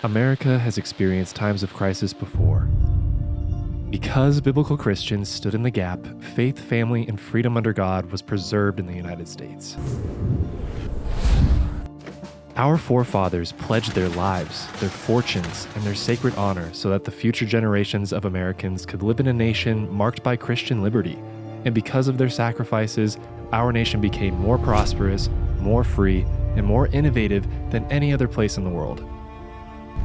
America has experienced times of crisis before. Because biblical Christians stood in the gap, faith, family, and freedom under God was preserved in the United States. Our forefathers pledged their lives, their fortunes, and their sacred honor so that the future generations of Americans could live in a nation marked by Christian liberty. And because of their sacrifices, our nation became more prosperous, more free, and more innovative than any other place in the world.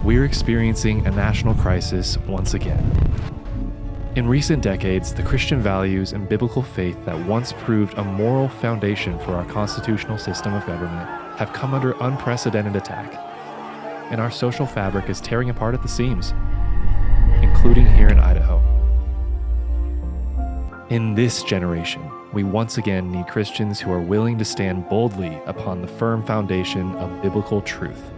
We're experiencing a national crisis once again. In recent decades, the Christian values and biblical faith that once proved a moral foundation for our constitutional system of government have come under unprecedented attack, and our social fabric is tearing apart at the seams, including here in Idaho. In this generation, we once again need Christians who are willing to stand boldly upon the firm foundation of biblical truth.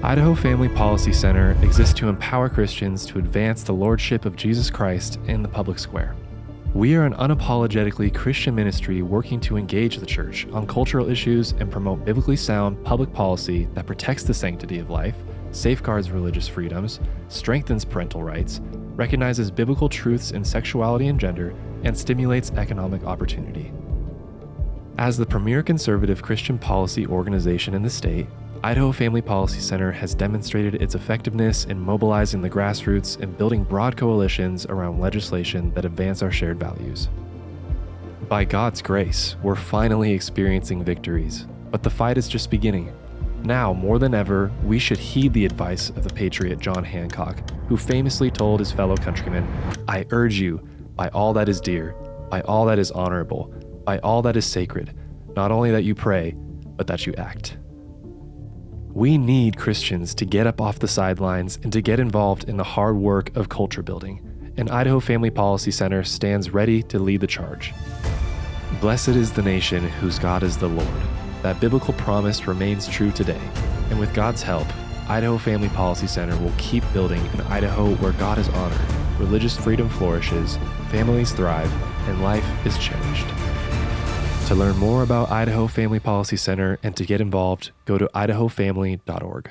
Idaho Family Policy Center exists to empower Christians to advance the lordship of Jesus Christ in the public square. We are an unapologetically Christian ministry working to engage the church on cultural issues and promote biblically sound public policy that protects the sanctity of life, safeguards religious freedoms, strengthens parental rights, recognizes biblical truths in sexuality and gender, and stimulates economic opportunity. As the premier conservative Christian policy organization in the state, Idaho Family Policy Center has demonstrated its effectiveness in mobilizing the grassroots and building broad coalitions around legislation that advance our shared values. By God's grace, we're finally experiencing victories, but the fight is just beginning. Now, more than ever, we should heed the advice of the patriot John Hancock, who famously told his fellow countrymen, "I urge you, by all that is dear, by all that is honorable, by all that is sacred, not only that you pray, but that you act." We need Christians to get up off the sidelines and to get involved in the hard work of culture building, and Idaho Family Policy Center stands ready to lead the charge. Blessed is the nation whose God is the Lord. That biblical promise remains true today, and with God's help, Idaho Family Policy Center will keep building an Idaho where God is honored, religious freedom flourishes, families thrive, and life is cherished. To learn more about Idaho Family Policy Center and to get involved, go to idahofamily.org.